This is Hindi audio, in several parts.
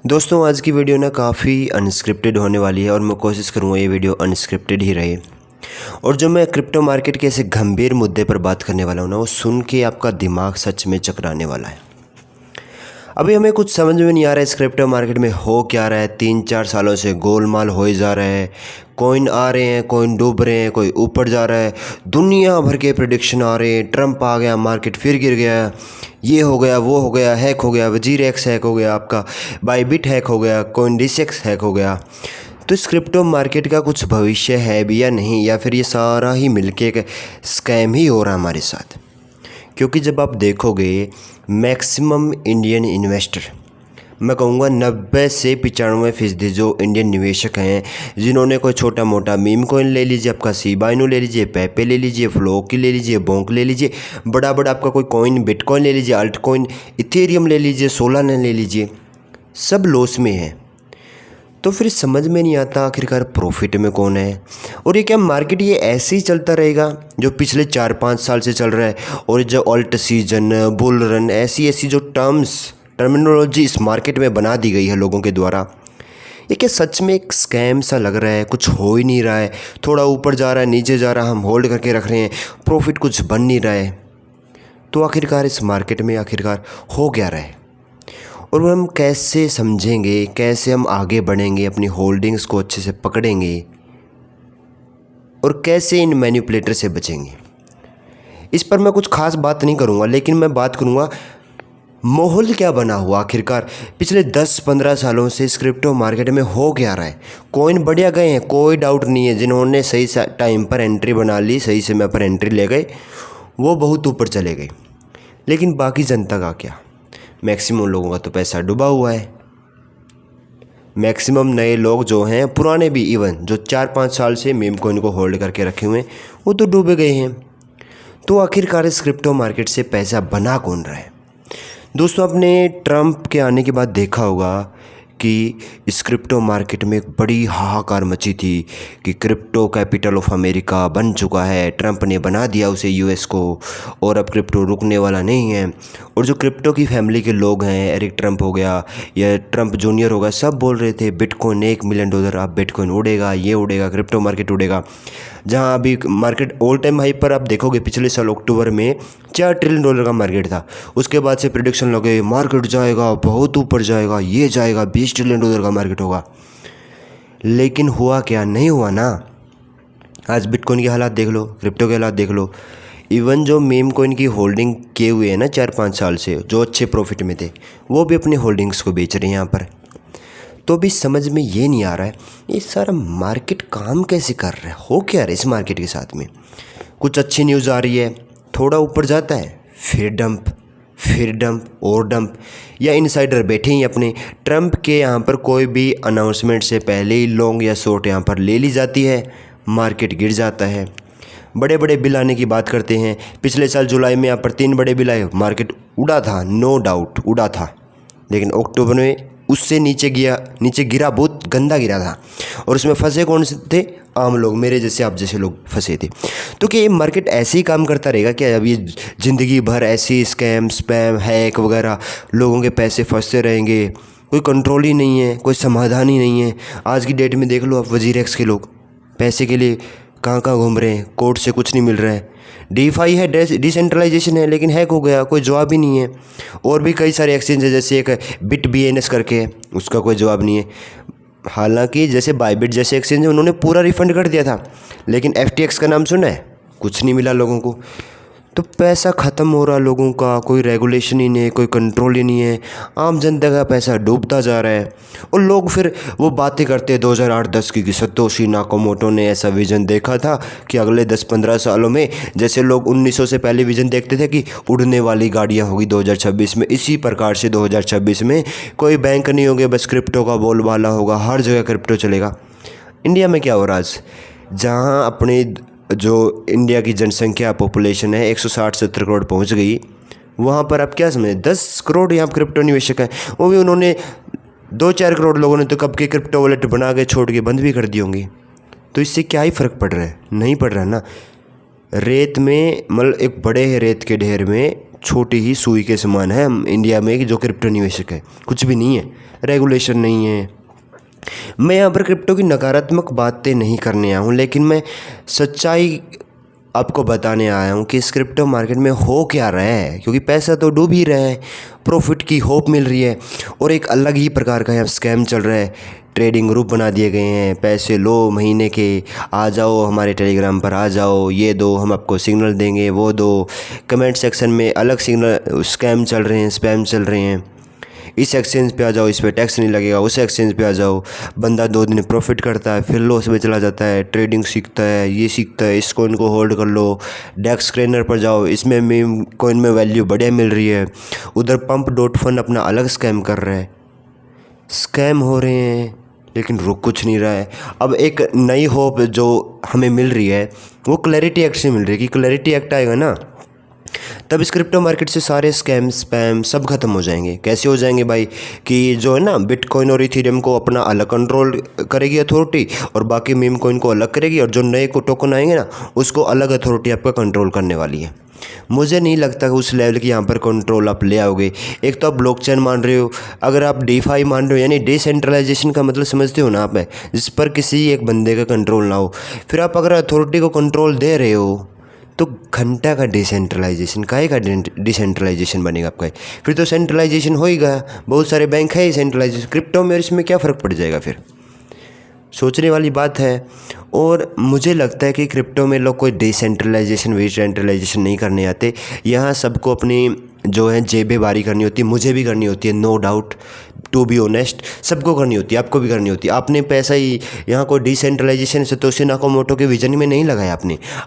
दोस्तों आज की वीडियो ना काफ़ी अनस्क्रिप्टेड होने वाली है और मैं कोशिश करूँगा ये वीडियो अनस्क्रिप्टेड ही रहे। और जो मैं क्रिप्टो मार्केट के ऐसे गंभीर मुद्दे पर बात करने वाला हूँ ना, वो सुन के आपका दिमाग सच में चकराने वाला है। अभी हमें कुछ समझ में नहीं आ रहा है इस क्रिप्टो मार्केट में हो क्या रहा है। 3-4 सालों से गोलमाल हो ही जा रहा है। कॉइन आ रहे हैं, कॉइन डूब रहे हैं, कोई ऊपर जा रहा है। दुनिया भर के प्रेडिक्शन आ रहे हैं। ट्रंप आ गया, मार्केट फिर गिर गया, ये हो गया, वो हो गया, हैक हो गया, वजीर एक्स हैक हो गया, आपका बाइबिट हैक हो गया, कॉइनडिस्क हैक हो गया। तो इस क्रिप्टो मार्केट का कुछ भविष्य है भी या नहीं, या फिर ये सारा ही मिलके एक स्कैम ही हो रहा है हमारे साथ। क्योंकि जब आप देखोगे मैक्सिमम इंडियन इन्वेस्टर, मैं कहूँगा 90 से 95% जो इंडियन निवेशक हैं, जिन्होंने कोई छोटा मोटा मीम कॉइन ले लीजिए, आपका शिबा इनू ले लीजिए, पेपे ले लीजिए, फ्लोकी ले लीजिए, बोंक ले लीजिए, बड़ा बड़ा आपका कोई कॉइन, बिटकॉइन ले लीजिए, अल्ट कॉइन, इथेरियम ले लीजिए, सोलाना ले लीजिए, सब लॉस में है। तो फिर समझ में नहीं आता आखिरकार प्रॉफिट में कौन है। और ये क्या मार्केट ये ऐसे ही चलता रहेगा जो पिछले 4-5 साल से चल रहा है। और जो ऑल्ट सीजन, बुल रन, ऐसी जो टर्मिनोलॉजी इस मार्केट में बना दी गई है लोगों के द्वारा, ये क्या सच में एक स्कैम सा लग रहा है। कुछ हो ही नहीं रहा है, थोड़ा ऊपर जा रहा है, नीचे जा रहा है, हम होल्ड करके रख रहे हैं, प्रॉफिट कुछ बन नहीं रहा है। तो आखिरकार इस मार्केट में आखिरकार हो क्या रहा है, और हम कैसे समझेंगे, कैसे हम आगे बढ़ेंगे, अपनी होल्डिंग्स को अच्छे से पकड़ेंगे, और कैसे इन मैनिपुलेटर से बचेंगे। इस पर मैं कुछ खास बात नहीं करूँगा, लेकिन मैं बात करूँगा माहौल क्या बना हुआ आखिरकार पिछले 10-15 सालों से इस क्रिप्टो मार्केट में हो क्या रहा है। कॉइन बढ़िया गए हैं, कोई डाउट नहीं है। जिन्होंने सही टाइम पर एंट्री बना ली, सही समय पर एंट्री ले गए, वो बहुत ऊपर चले गए। लेकिन बाकी जनता का क्या? मैक्सिमम लोगों का तो पैसा डूबा हुआ है। मैक्सिमम नए लोग जो हैं, पुराने भी, इवन जो 4-5 साल से मीम कॉइन को होल्ड करके रखे हुए हैं, वो तो डूबे गए हैं। तो आखिरकार इस क्रिप्टो मार्केट से पैसा बना कौन रहा है? दोस्तों, आपने ट्रंप के आने के बाद देखा होगा कि इस क्रिप्टो मार्केट में एक बड़ी हाहाकार मची थी कि क्रिप्टो कैपिटल ऑफ अमेरिका बन चुका है। ट्रंप ने बना दिया उसे यूएस को, और अब क्रिप्टो रुकने वाला नहीं है। और जो क्रिप्टो की फैमिली के लोग हैं, एरिक ट्रंप हो गया या ट्रंप जूनियर होगा, सब बोल रहे थे बिटकॉइन $1 मिलियन, अब बिटकॉइन उड़ेगा, ये उड़ेगा, क्रिप्टो मार्केट उड़ेगा। जहां अभी मार्केट ऑल टाइम हाई पर आप देखोगे, पिछले साल अक्टूबर में $4 ट्रिलियन का मार्केट था। उसके बाद से प्रेडिक्शन लगे मार्केट जाएगा, बहुत ऊपर जाएगा, ये जाएगा, $20 ट्रिलियन का मार्केट होगा। लेकिन हुआ क्या? नहीं हुआ ना। आज बिटकॉइन के हालात देख लो, क्रिप्टो के हालात देख लो। इवन जो मीम कॉइन की होल्डिंग किए हुए हैं ना 4-5 साल से, जो अच्छे प्रॉफिट में थे, वो भी अपनी होल्डिंग्स को बेच रहे हैं यहाँ पर। तो भी समझ में ये नहीं आ रहा है ये सारा मार्केट काम कैसे कर रहा है, हो क्या रहा है इस मार्केट के साथ में। कुछ अच्छी न्यूज़ आ रही है, थोड़ा ऊपर जाता है, फिर डंप, फिर डंप और डंप। या इनसाइडर बैठे ही अपने, ट्रंप के यहाँ पर कोई भी अनाउंसमेंट से पहले ही लॉन्ग या शॉर्ट यहाँ पर ले ली जाती है, मार्केट गिर जाता है। बड़े बड़े बिल आने की बात करते हैं। पिछले साल जुलाई में यहाँ पर 3 बड़े बिल आए, मार्केट उड़ा था, नो डाउट उड़ा था। लेकिन अक्टूबर में उससे नीचे गिरा, बहुत गंदा गिरा था। और उसमें फंसे कौन से थे? आम लोग, मेरे जैसे, आप जैसे लोग फंसे थे। तो क्या ये मार्केट ऐसे ही काम करता रहेगा क्या? अब ये ज़िंदगी भर ऐसी स्कैम, स्पैम, हैक वगैरह, लोगों के पैसे फंसते रहेंगे? कोई कंट्रोल ही नहीं है, कोई समाधान ही नहीं है। आज की डेट में देख लो आप, वजीर एक्स के लोग पैसे के लिए कहाँ कहाँ घूम रहे हैं, कोर्ट से कुछ नहीं मिल रहा है। डीफाई है, डिसेंट्रलाइजेशन है, लेकिन हैक हो गया, कोई जवाब ही नहीं है। और भी कई सारे एक्सचेंज है, जैसे एक बिट BNS करके है, उसका कोई जवाब नहीं है। हालांकि जैसे बाइबिट जैसे एक्सचेंज है, उन्होंने पूरा रिफंड कर दिया था, लेकिन FTX का नाम सुना है? कुछ नहीं मिला लोगों को। तो पैसा ख़त्म हो रहा लोगों का, कोई रेगुलेशन ही नहीं है, कोई कंट्रोल ही नहीं है। आम जनता का पैसा डूबता जा रहा है। और लोग फिर वो बातें करते हैं 2008-10 की सतोशी नाकामोटो ने ऐसा विज़न देखा था कि अगले 10-15 सालों में, जैसे लोग 1900 से पहले विज़न देखते थे कि उड़ने वाली गाड़ियाँ होगी 2026 में, इसी प्रकार से 2026 में कोई बैंक नहीं होंगे, बस क्रिप्टो का बोलबाला होगा, हर जगह क्रिप्टो चलेगा। इंडिया में क्या हो रहा है आज? जहाँ अपने जो इंडिया की जनसंख्या, पॉपुलेशन है 160-70 करोड़ पहुंच गई, वहाँ पर आप क्या समझें 10 करोड़ यहाँ क्रिप्टो निवेशक हैं। वो भी उन्होंने 2-4 करोड़ लोगों ने तो कब के क्रिप्टो वॉलेट बना के छोड़ के बंद भी कर दी होंगी। तो इससे क्या ही फ़र्क पड़ रहा है? नहीं पड़ रहा ना। रेत में, मतलब एक बड़े रेत के ढेर में छोटी ही सुई के समान है हम इंडिया में जो क्रिप्टो निवेशक है, कुछ भी नहीं है, रेगुलेशन नहीं है। मैं यहाँ पर क्रिप्टो की नकारात्मक बातें नहीं करने आया हूँ, लेकिन मैं सच्चाई आपको बताने आया हूँ कि इस क्रिप्टो मार्केट में हो क्या रहा है, क्योंकि पैसा तो डूब ही रहा है, प्रॉफिट की होप मिल रही है और एक अलग ही प्रकार का यहाँ स्कैम चल रहा है। ट्रेडिंग ग्रुप बना दिए गए हैं, पैसे लो महीने के, आ जाओ हमारे टेलीग्राम पर, आ जाओ, ये दो, हम आपको सिग्नल देंगे, वो दो। कमेंट सेक्शन में अलग सिग्नल स्कैम चल रहे हैं, स्पैम चल रहे हैं। इस एक्सचेंज पे आ जाओ, इस पे टैक्स नहीं लगेगा, उस एक्सचेंज पे आ जाओ। बंदा 2 दिन प्रॉफिट करता है, फिर लॉस में चला जाता है, ट्रेडिंग सीखता है, ये सीखता है, इस कॉइन को होल्ड कर लो, डेक्स स्क्रैनर पर जाओ, इसमें मीम कॉइन में वैल्यू बढ़िया मिल रही है। उधर pump.fun अपना अलग स्कैम कर रहा है। स्कैम हो रहे हैं लेकिन रुक कुछ नहीं रहा है। अब एक नई होप जो हमें मिल रही है वो क्लैरिटी एक्ट से मिल रही है कि क्लैरिटी एक्ट आएगा ना, तब इस क्रिप्टो मार्केट से सारे स्कैम स्पैम सब खत्म हो जाएंगे। कैसे हो जाएंगे भाई, कि जो है ना बिटकॉइन और इथेरियम को अपना अलग कंट्रोल करेगी अथॉरिटी, और बाकी मीम कॉइन को अलग करेगी, और जो नए को टोकन आएंगे ना उसको अलग अथॉरिटी आपका कंट्रोल करने वाली है। मुझे नहीं लगता कि उस लेवल की यहाँ पर कंट्रोल आप ले आओगे। एक तो आप ब्लॉकचेन मान रहे हो, अगर आप डीफाई मान रहे हो यानी डिसेंट्रलाइजेशन का मतलब समझते हो ना आप, जिस पर किसी एक बंदे का कंट्रोल ना हो, फिर आप अगर अथॉरिटी को कंट्रोल दे रहे हो तो घंटा का डिसेंट्रलाइजेशन, काहे का डिसेंट्रलाइजेशन बनेगा आपका? फिर तो सेंट्रलाइजेशन होएगा, बहुत सारे बैंक है सेंट्रलाइजेशन। क्रिप्टो में इसमें क्या फ़र्क पड़ जाएगा? फिर सोचने वाली बात है। और मुझे लगता है कि क्रिप्टो में लोग कोई डिसेंट्रलाइजेशन विसेंट्रलाइजेशन नहीं करने आते। यहाँ सबको अपनी जो है जेबें बारी करनी होती है, मुझे भी करनी होती है, no doubt, to be honest, सबको करनी होती है, आपको भी करनी होती है। आपने पैसा ही यहाँ कोई डिसेंट्रलाइजेशन सतोशी नाकामोटो के विजन में नहीं लगाया,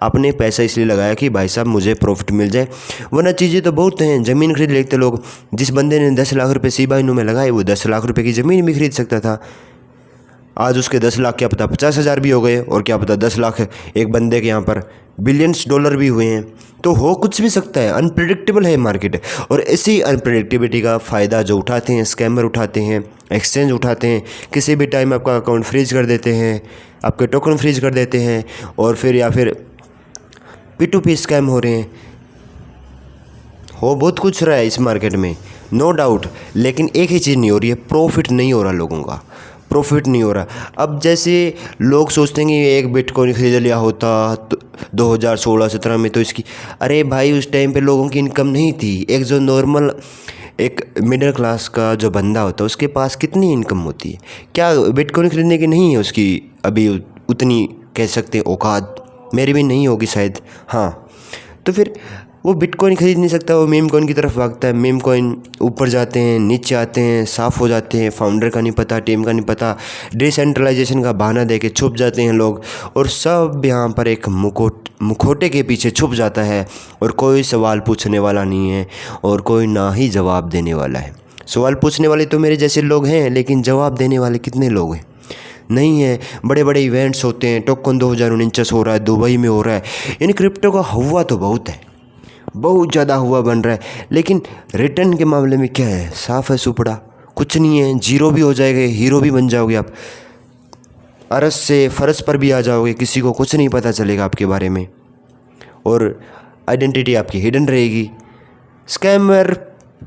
आपने पैसा इसलिए लगाया कि भाई साहब मुझे प्रॉफिट मिल जाए। वरना चीज़ें तो बहुत हैं, ज़मीन खरीद लेते लोग। जिस बंदे ने 10 लाख रुपये शिबा इनू में लगाए वो 10 लाख रुपये की ज़मीन भी खरीद सकता था। आज उसके 10 लाख क्या पता 50,000 भी हो गए, और क्या पता 10 लाख एक बंदे के यहाँ पर बिलियंस डॉलर भी हुए हैं। तो हो कुछ भी सकता है, अनप्रेडिक्टेबल है मार्केट। और इसी अनप्रेडिक्टेबिलिटी का फ़ायदा जो उठाते हैं स्कैमर उठाते हैं, एक्सचेंज उठाते हैं, किसी भी टाइम आपका अकाउंट फ्रीज कर देते हैं, आपके टोकन फ्रीज कर देते हैं, और फिर या फिर P2P स्कैम हो रहे हैं। हो बहुत कुछ रहा है इस मार्केट में, नो डाउट, लेकिन एक ही चीज़ नहीं हो रही है, प्रॉफिट नहीं हो रहा लोगों का, प्रॉफिट नहीं हो रहा। अब जैसे लोग सोचते हैं कि एक बिटकॉइन खरीद लिया होता तो 2016-17 में, तो इसकी, अरे भाई उस टाइम पे लोगों की इनकम नहीं थी। एक जो नॉर्मल एक मिडिल क्लास का जो बंदा होता है उसके पास कितनी इनकम होती है? क्या बिटकॉइन खरीदने की नहीं है उसकी अभी उतनी, कह सकते हैं, औकात? मेरी भी नहीं होगी शायद। हाँ, तो फिर वो बिटकॉइन खरीद नहीं सकता, वो मीम कॉइन की तरफ भागता है। मीम कॉइन ऊपर जाते हैं, नीचे आते हैं, साफ़ हो जाते हैं, फाउंडर का नहीं पता, टीम का नहीं पता, डिसेंट्रलाइजेशन का बहाना दे के छुप जाते हैं लोग, और सब यहाँ पर एक मुखौटे के पीछे छुप जाता है, और कोई सवाल पूछने वाला नहीं है और कोई ना ही जवाब देने वाला है। सवाल पूछने वाले तो मेरे जैसे लोग हैं, लेकिन जवाब देने वाले कितने लोग हैं? नहीं है। बड़े बड़े इवेंट्स होते हैं, टोकन 2049 हो रहा है, दुबई में हो रहा है, यानी क्रिप्टो का हुआ तो बहुत है, बहुत ज़्यादा हुआ बन रहा है, लेकिन रिटर्न के मामले में क्या है? साफ़ है सुपड़ा, कुछ नहीं है। जीरो भी हो जाएगा, हीरो भी बन जाओगे आप, अरस से फरस पर भी आ जाओगे, किसी को कुछ नहीं पता चलेगा आपके बारे में, और आइडेंटिटी आपकी हिडन रहेगी। स्कैमर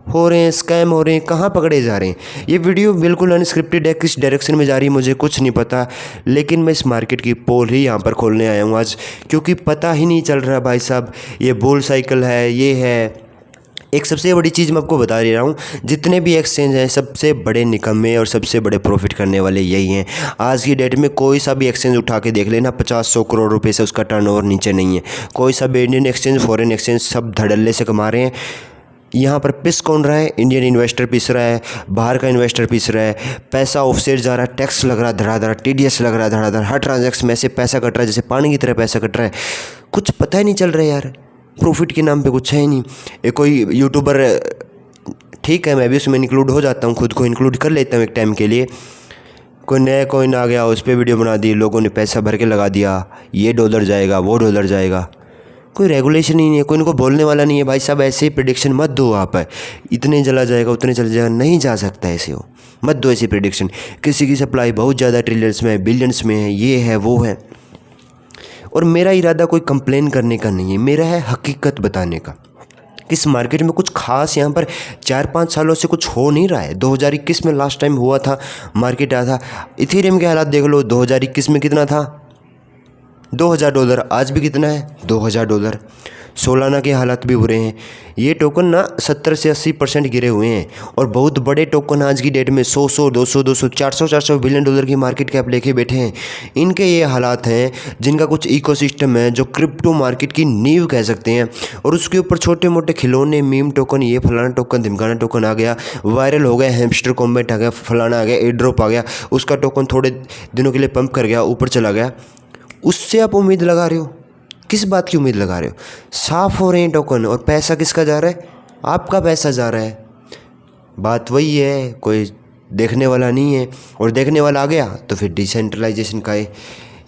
हो रहे हैं, स्कैम हो रहे हैं, कहाँ पकड़े जा रहे हैं? ये वीडियो बिल्कुल अनस्क्रिप्टेड है, किस डायरेक्शन में जा रही है मुझे कुछ नहीं पता, लेकिन मैं इस मार्केट की पोल ही यहाँ पर खोलने आया हूँ आज, क्योंकि पता ही नहीं चल रहा भाई साहब। ये बुल साइकिल है, ये है। एक सबसे बड़ी चीज़ मैं आपको बता रहा हूँ, जितने भी एक्सचेंज हैं सबसे बड़े निकम्मे और सबसे बड़े प्रॉफिट करने वाले यही हैं। आज की डेट में कोई सा भी एक्सचेंज उठा के देख लेना, 50-100 करोड़ रुपए से उसका टर्नओवर नीचे नहीं है। कोई सा भी इंडियन एक्सचेंज, फॉरेन एक्सचेंज, सब धड़ल्ले से कमा रहे हैं। यहाँ पर पिस कौन रहा है? इंडियन इन्वेस्टर पिस रहा है, बाहर का इन्वेस्टर पिस रहा है, पैसा ऑफसेट जा रहा है, टैक्स लग रहा है धड़ाधड़, TDS लग रहा है धड़ाधड़, हर ट्रांजैक्शन में से पैसा कट रहा है जैसे पानी की तरह पैसा कट रहा है। कुछ पता ही नहीं चल रहा है यार, प्रॉफिट के नाम पे कुछ है ही नहीं। एक कोई यूट्यूबर, ठीक है मैं भी उसमें इंक्लूड हो जाता हूँ, खुद को इंक्लूड कर लेता हूँ एक टाइम के लिए। कोई नया कॉइन आ गया, उस पर वीडियो बना दी, लोगों ने पैसा भर के लगा दिया, ये डॉलर जाएगा, वो डॉलर जाएगा। कोई रेगुलेशन ही नहीं है, कोई इनको बोलने वाला नहीं है, भाई साहब ऐसे ही प्रेडिक्शन मत दो आप, इतने चला जाएगा उतने चला जाएगा, नहीं जा सकता ऐसे हो, मत दो ऐसी प्रेडिक्शन। किसी की सप्लाई बहुत ज़्यादा ट्रिलियंस में है, बिलियंस में है, ये है वो है। और मेरा इरादा कोई कंप्लेन करने का नहीं है, मेरा है हकीकत बताने का। किस मार्केट में कुछ खास यहाँ पर 4-5 सालों से कुछ हो नहीं रहा है। 2021 में लास्ट टाइम हुआ था, मार्केट आया था। इथेरियम के हालात देख लो, 2021 में कितना था, $2000। आज भी कितना है, $2000। सोलाना के हालात भी बुरे हैं। ये टोकन ना 70 से 80% गिरे हुए हैं और बहुत बड़े टोकन आज की डेट में 100, 200, 400 बिलियन डॉलर की मार्केट कैप लेके बैठे हैं। इनके ये हालात हैं जिनका कुछ इकोसिस्टम है जो क्रिप्टो मार्केट की नींव कह सकते हैं, और उसके ऊपर छोटे मोटे खिलौने, मीम टोकन, ये फलाना टोकन, ढिमकाना टोकन आ गया, वायरल हो गया, हैमस्टर कॉम्बैट आ गया, फलाना आ गया, एयर ड्रॉप आ गया, उसका टोकन थोड़े दिनों के लिए पंप कर गया, ऊपर चला गया। उससे आप उम्मीद लगा रहे हो, किस बात की उम्मीद लगा रहे हो? साफ़ हो रहे हैं टोकन और पैसा किसका जा रहा है? आपका पैसा जा रहा है। बात वही है, कोई देखने वाला नहीं है, और देखने वाला आ गया तो फिर डिसेंट्रलाइजेशन का है।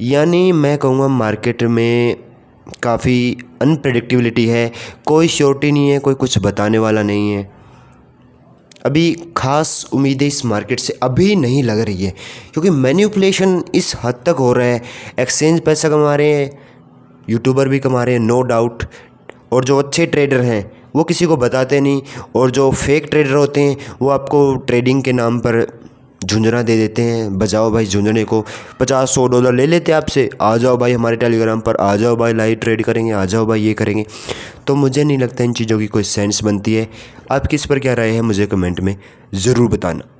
यानी मैं कहूँगा मार्केट में काफ़ी अनप्रेडिक्टेबिलिटी है, कोई श्योरिटी नहीं है, कोई कुछ बताने वाला नहीं है। अभी खास उम्मीदें इस मार्केट से अभी नहीं लग रही है, क्योंकि मैनिपुलेशन इस हद तक हो रहा है। एक्सचेंज पैसा कमा रहे हैं, यूट्यूबर भी कमा रहे हैं, नो डाउट, और जो अच्छे ट्रेडर हैं वो किसी को बताते नहीं, और जो फेक ट्रेडर होते हैं वो आपको ट्रेडिंग के नाम पर झुंझुना दे देते हैं। बजाओ भाई झुंझुने को, $50-100 ले लेते हैं आपसे, आ जाओ भाई हमारे टेलीग्राम पर, आ जाओ भाई लाइव ट्रेड करेंगे, आ जाओ भाई ये करेंगे। तो मुझे नहीं लगता इन चीज़ों की कोई सेंस बनती है। आपकी इस पर क्या राय है मुझे कमेंट में ज़रूर बताना।